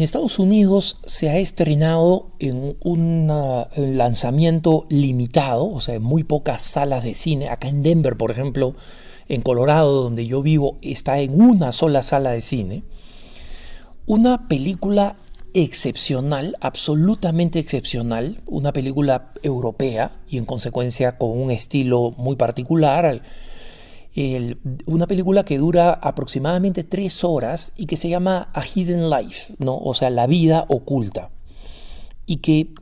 En Estados Unidos se ha estrenado en un lanzamiento limitado, o sea, en muy pocas salas de cine. Acá en Denver, por ejemplo, en Colorado, donde yo vivo, está en una sola sala de cine. Una película excepcional, absolutamente excepcional, una película europea y en consecuencia con un estilo muy particular. Una película que dura aproximadamente 3 horas y que se llama A Hidden Life, ¿no? O sea, la vida oculta. Y que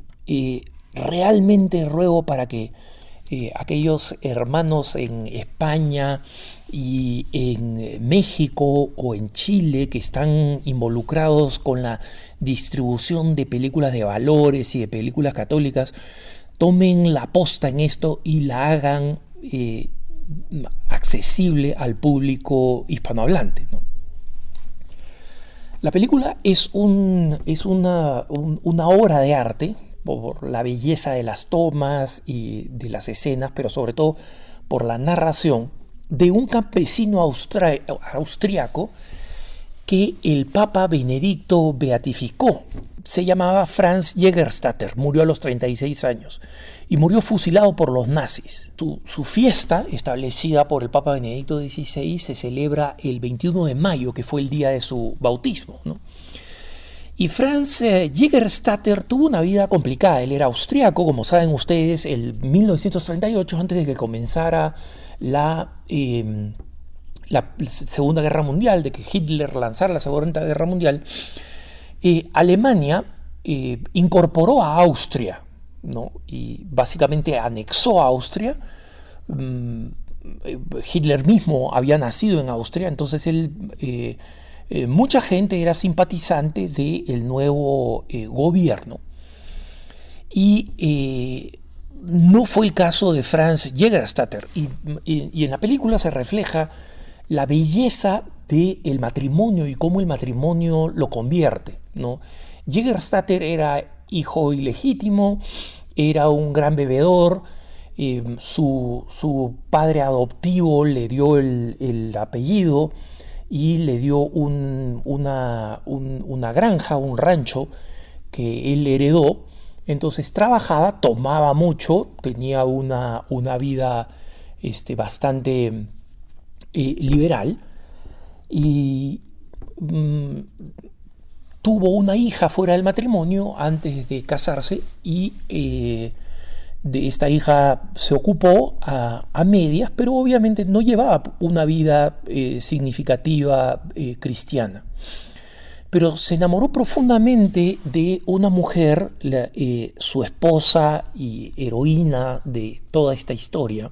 realmente ruego para que aquellos hermanos en España y en México o en Chile que están involucrados con la distribución de películas de valores y de películas católicas tomen la posta en esto y la hagan accesible al público hispanohablante, ¿no? La película es una obra de arte por la belleza de las tomas y de las escenas, pero sobre todo por la narración de un campesino austriaco que el Papa Benedicto beatificó. Se llamaba Franz Jägerstätter, murió a los 36 años y murió fusilado por los nazis. Su fiesta, establecida por el Papa Benedicto XVI, se celebra el 21 de mayo, que fue el día de su bautismo, ¿no? Y Franz Jägerstätter tuvo una vida complicada. Él era austriaco, como saben ustedes, en 1938, antes de que comenzara la Segunda Guerra Mundial, de que Hitler lanzara la Segunda Guerra Mundial, Alemania incorporó a Austria, ¿no? Y básicamente anexó a Austria. Hitler mismo había nacido en Austria, entonces mucha gente era simpatizante del nuevo gobierno. Y no fue el caso de Franz Jägerstätter. Y en la película se refleja la belleza del matrimonio y cómo el matrimonio lo convierte, ¿no? Jägerstätter era hijo ilegítimo, era un gran bebedor. Su padre adoptivo le dio el apellido y le dio una granja, un rancho que él heredó. Entonces trabajaba, tomaba mucho, tenía una vida bastante liberal y tuvo una hija fuera del matrimonio antes de casarse y de esta hija se ocupó a medias, pero obviamente no llevaba una vida significativa cristiana. Pero se enamoró profundamente de una mujer, su esposa y heroína de toda esta historia,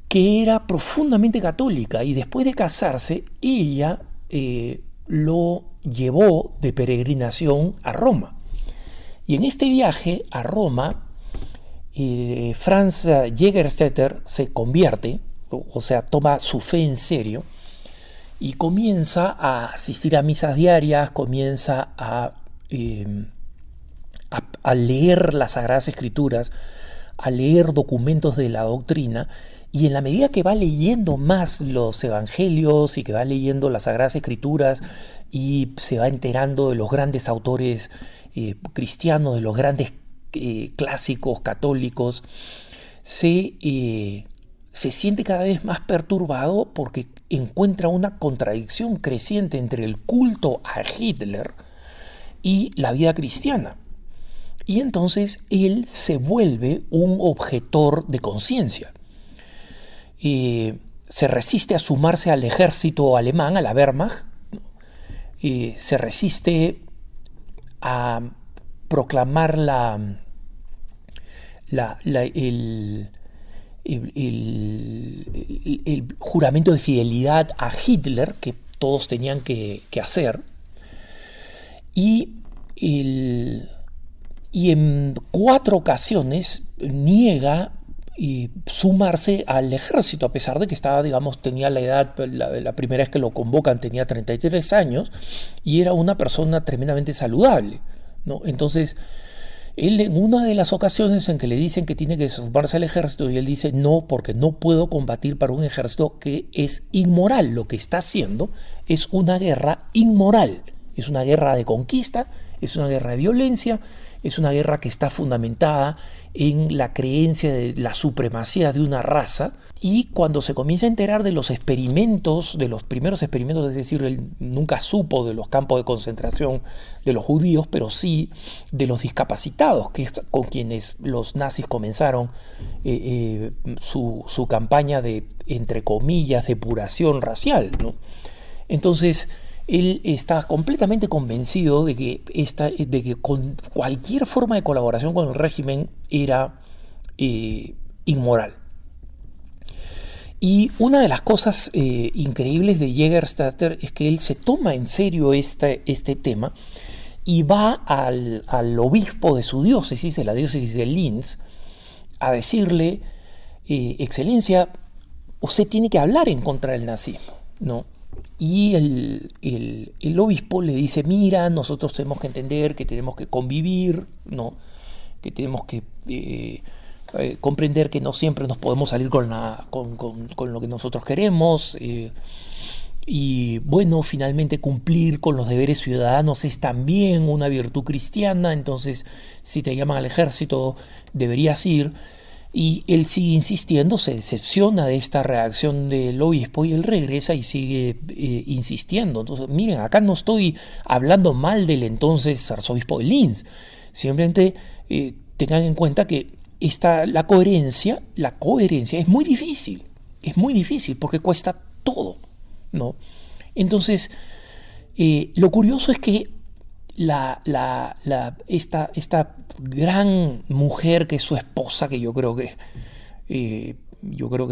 que era profundamente católica, y después de casarse, ella lo llevó de peregrinación a Roma. Y en este viaje a Roma, Franz Jägerstätter se convierte, o sea, toma su fe en serio y comienza a asistir a misas diarias, comienza a leer las Sagradas Escrituras, a leer documentos de la doctrina, y en la medida que va leyendo más los evangelios y que va leyendo las Sagradas Escrituras y se va enterando de los grandes autores cristianos, de los grandes clásicos católicos, se siente cada vez más perturbado porque encuentra una contradicción creciente entre el culto a Hitler y la vida cristiana. Y entonces él se vuelve un objetor de conciencia. Se resiste a sumarse al ejército alemán, a la Wehrmacht. Se resiste a proclamar el juramento de fidelidad a Hitler que todos tenían que hacer, y en 4 ocasiones niega sumarse al ejército, a pesar de que estaba, tenía la edad, la primera vez que lo convocan tenía 33 años y era una persona tremendamente saludable, ¿no? Entonces él, en una de las ocasiones en que le dicen que tiene que sumarse al ejército, y él dice no, porque no puedo combatir para un ejército que es inmoral. Lo que está haciendo es una guerra inmoral. Es una guerra de conquista, es una guerra de violencia, es una guerra que está fundamentada en la creencia de la supremacía de una raza. Y cuando se comienza a enterar de los experimentos, de los primeros experimentos, es decir, él nunca supo de los campos de concentración de los judíos, pero sí de los discapacitados, que es con quienes los nazis comenzaron su campaña de, entre comillas, depuración racial, ¿no? Entonces, él está completamente convencido de que con cualquier forma de colaboración con el régimen era inmoral. Y una de las cosas increíbles de Jägerstätter es que él se toma en serio este tema y va al obispo de su diócesis, de la diócesis de Linz, a decirle, Excelencia, usted tiene que hablar en contra del nazismo, ¿no? Y el obispo le dice, mira, nosotros tenemos que entender que tenemos que convivir, ¿no? Que tenemos que comprender que no siempre nos podemos salir con lo que nosotros queremos, y bueno, finalmente cumplir con los deberes ciudadanos es también una virtud cristiana, entonces si te llaman al ejército deberías ir. Y él sigue insistiendo, se decepciona de esta reacción del obispo y él regresa y sigue insistiendo. Entonces, miren, acá no estoy hablando mal del entonces arzobispo de Linz, simplemente tengan en cuenta que la coherencia es muy difícil porque cuesta todo, ¿no? Entonces, lo curioso es que esta gran mujer que es su esposa, que yo creo que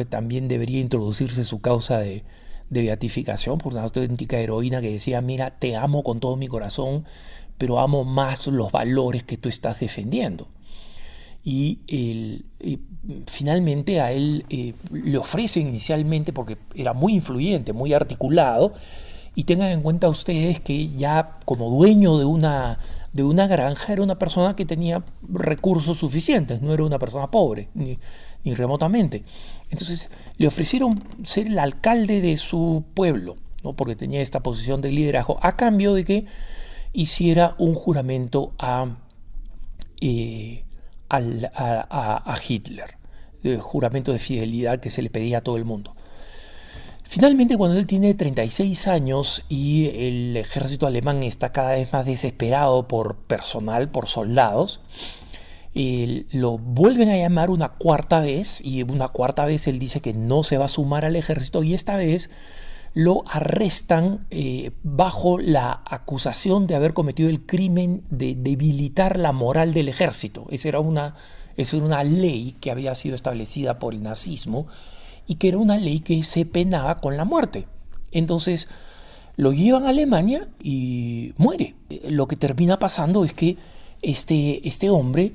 también debería introducirse su causa de beatificación, por una auténtica heroína que decía, mira, te amo con todo mi corazón, pero amo más los valores que tú estás defendiendo. Y finalmente a él le ofrecen inicialmente, porque era muy influyente, muy articulado, y tengan en cuenta ustedes que ya como dueño de una granja era una persona que tenía recursos suficientes, no era una persona pobre, ni remotamente. Entonces le ofrecieron ser el alcalde de su pueblo, ¿no? Porque tenía esta posición de liderazgo, a cambio de que hiciera un juramento a Hitler, el juramento de fidelidad que se le pedía a todo el mundo. Finalmente, cuando él tiene 36 años y el ejército alemán está cada vez más desesperado por personal, por soldados, lo vuelven a llamar una cuarta vez, y una cuarta vez él dice que no se va a sumar al ejército, y esta vez lo arrestan bajo la acusación de haber cometido el crimen de debilitar la moral del ejército. Esa era una ley que había sido establecida por el nazismo, y que era una ley que se penaba con la muerte. Entonces lo llevan a Alemania y muere. Lo que termina pasando es que este hombre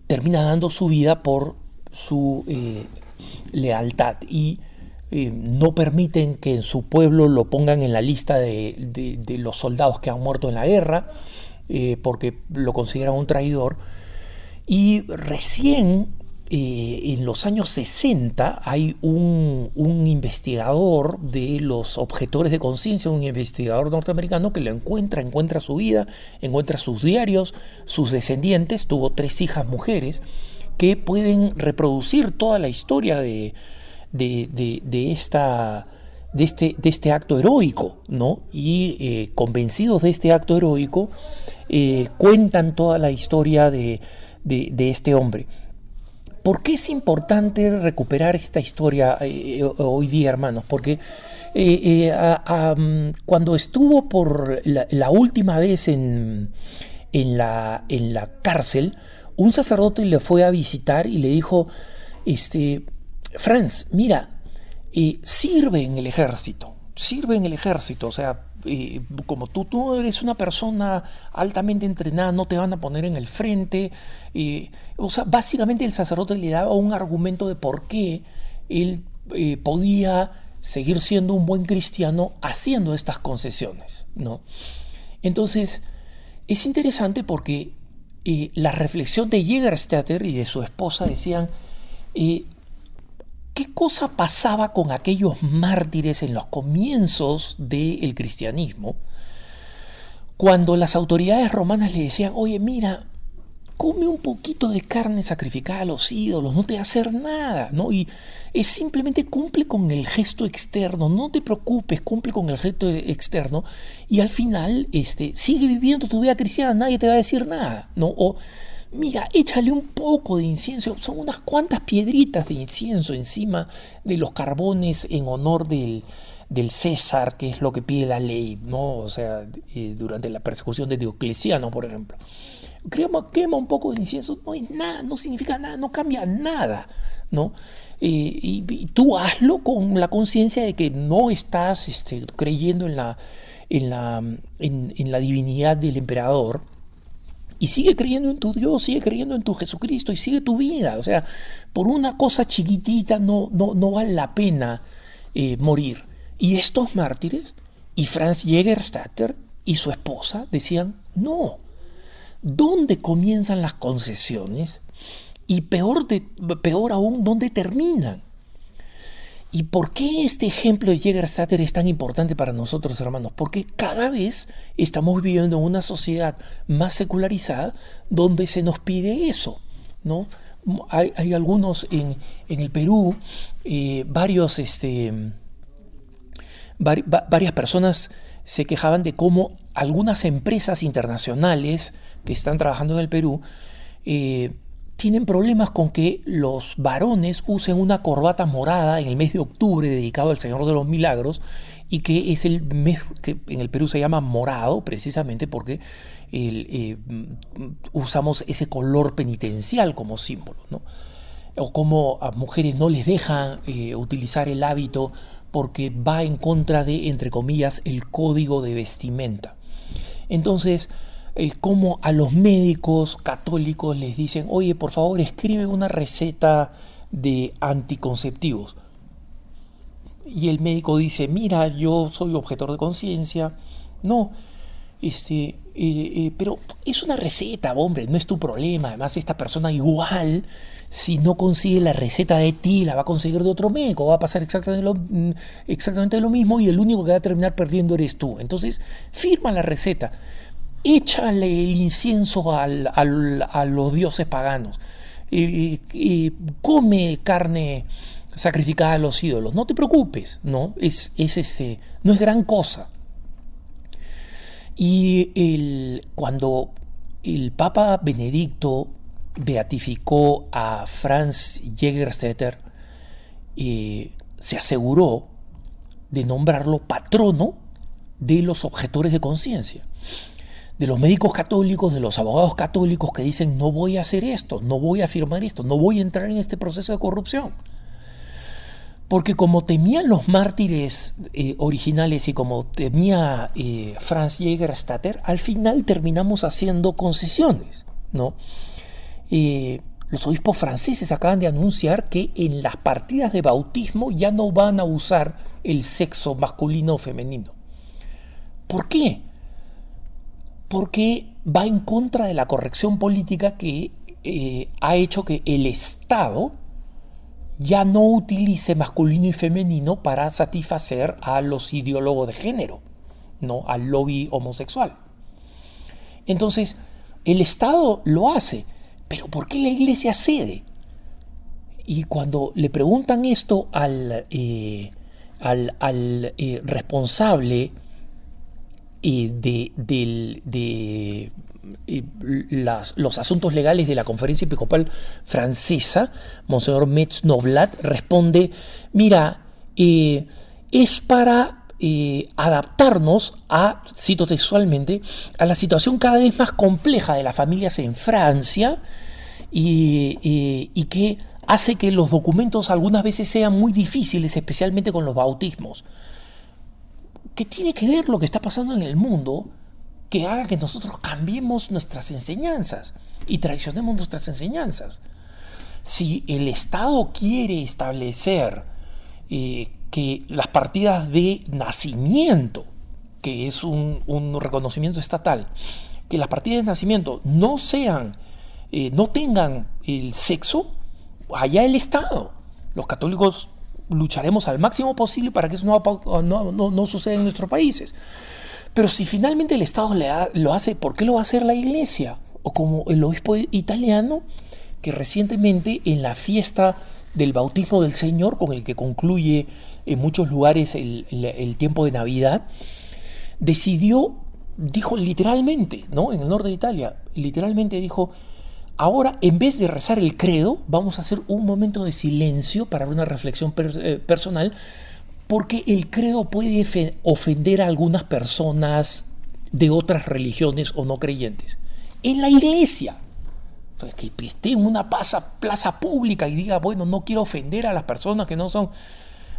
termina dando su vida por su lealtad, y no permiten que en su pueblo lo pongan en la lista de los soldados que han muerto en la guerra, porque lo consideran un traidor. Y recién en los años 60 hay un investigador de los objetores de conciencia, un investigador norteamericano que lo encuentra su vida, encuentra sus diarios, sus descendientes, tuvo 3 hijas mujeres, que pueden reproducir toda la historia de este acto heroico, ¿no? Y convencidos de este acto heroico, cuentan toda la historia de este hombre. ¿Por qué es importante recuperar esta historia hoy día, hermanos? Porque cuando estuvo por la última vez en la cárcel, un sacerdote le fue a visitar y le dijo, Franz, mira, sirve en el ejército, o sea, como tú eres una persona altamente entrenada, no te van a poner en el frente. O sea, básicamente el sacerdote le daba un argumento de por qué él podía seguir siendo un buen cristiano haciendo estas concesiones, ¿no? Entonces, es interesante porque la reflexión de Jägerstätter y de su esposa decían, ¿qué cosa pasaba con aquellos mártires en los comienzos del cristianismo? Cuando las autoridades romanas le decían, oye, mira, come un poquito de carne sacrificada a los ídolos, no te va a hacer nada, ¿no? Y es simplemente cumple con el gesto externo, no te preocupes, cumple con el gesto externo y al final sigue viviendo tu vida cristiana, nadie te va a decir nada, ¿no? O mira, échale un poco de incienso, son unas cuantas piedritas de incienso encima de los carbones en honor del César, que es lo que pide la ley, ¿no? O sea, durante la persecución de Diocleciano, por ejemplo. Quema un poco de incienso, no es nada, no significa nada, no cambia nada, ¿no? Y tú hazlo con la conciencia de que no estás creyendo en la divinidad del emperador, y sigue creyendo en tu Dios, sigue creyendo en tu Jesucristo y sigue tu vida. O sea, por una cosa chiquitita no vale la pena morir. Y estos mártires, y Franz Jägerstätter y su esposa decían, no, ¿dónde comienzan las concesiones? Y peor aún, ¿dónde terminan? ¿Y por qué este ejemplo de Jägerstätter es tan importante para nosotros, hermanos? Porque cada vez estamos viviendo en una sociedad más secularizada donde se nos pide eso, ¿no? Hay algunos en el Perú, varias personas se quejaban de cómo algunas empresas internacionales que están trabajando en el Perú tienen problemas con que los varones usen una corbata morada en el mes de octubre dedicado al Señor de los Milagros, y que es el mes que en el Perú se llama morado precisamente porque usamos ese color penitencial como símbolo, ¿no? O como a mujeres no les dejan utilizar el hábito porque va en contra de, entre comillas, el código de vestimenta. Entonces, como a los médicos católicos les dicen, oye, por favor, escribe una receta de anticonceptivos. Y el médico dice, mira, yo soy objetor de conciencia. No, pero es una receta, hombre, no es tu problema. Además, esta persona igual, si no consigue la receta de ti, la va a conseguir de otro médico, va a pasar exactamente lo mismo y el único que va a terminar perdiendo eres tú. Entonces, firma la receta. Échale el incienso a los dioses paganos. Come carne sacrificada a los ídolos. No te preocupes, ¿no? No es gran cosa. Y cuando el Papa Benedicto beatificó a Franz Jägerstätter, se aseguró de nombrarlo patrono de los objetores de conciencia, de los médicos católicos, de los abogados católicos que dicen no voy a hacer esto, no voy a firmar esto, no voy a entrar en este proceso de corrupción. Porque como temían los mártires originales y como temía Franz Jägerstätter, al final terminamos haciendo concesiones, ¿no? Los obispos franceses acaban de anunciar que en las partidas de bautismo ya no van a usar el sexo masculino o femenino. ¿Por qué? Porque va en contra de la corrección política que ha hecho que el Estado ya no utilice masculino y femenino para satisfacer a los ideólogos de género, ¿no? Al lobby homosexual. Entonces, el Estado lo hace, pero ¿por qué la Iglesia cede? Y cuando le preguntan esto al responsable de los asuntos legales de la Conferencia Episcopal Francesa, Monseñor Metz-Noblat, responde, mira, es para adaptarnos cito textualmente, a la situación cada vez más compleja de las familias en Francia y que hace que los documentos algunas veces sean muy difíciles, especialmente con los bautismos. ¿Qué tiene que ver lo que está pasando en el mundo que haga que nosotros cambiemos nuestras enseñanzas y traicionemos nuestras enseñanzas? Si el Estado quiere establecer que las partidas de nacimiento, que es un reconocimiento estatal, que las partidas de nacimiento no tengan el sexo, allá el Estado. Los católicos lucharemos al máximo posible para que eso no suceda en nuestros países. Pero si finalmente el Estado lo hace, ¿por qué lo va a hacer la Iglesia? O como el obispo italiano, que recientemente en la fiesta del bautismo del Señor, con el que concluye en muchos lugares el tiempo de Navidad, decidió, dijo literalmente, ¿no? En el norte de Italia, literalmente dijo: ahora, en vez de rezar el credo, vamos a hacer un momento de silencio para una reflexión personal, porque el credo puede ofender a algunas personas de otras religiones o no creyentes. En la iglesia, que esté en una plaza pública y diga, bueno, no quiero ofender a las personas que no son...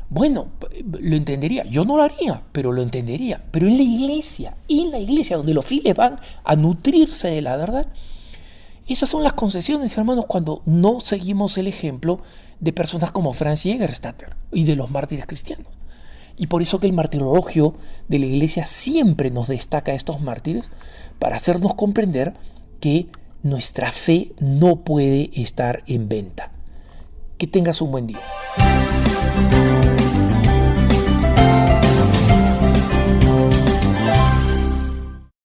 Bueno, lo entendería. Yo no lo haría, pero lo entendería. Pero en la iglesia donde los fieles van a nutrirse de la verdad, esas son las concesiones, hermanos, cuando no seguimos el ejemplo de personas como Franz Jägerstätter y de los mártires cristianos. Y por eso que el martirologio de la iglesia siempre nos destaca a estos mártires, para hacernos comprender que nuestra fe no puede estar en venta. Que tengas un buen día.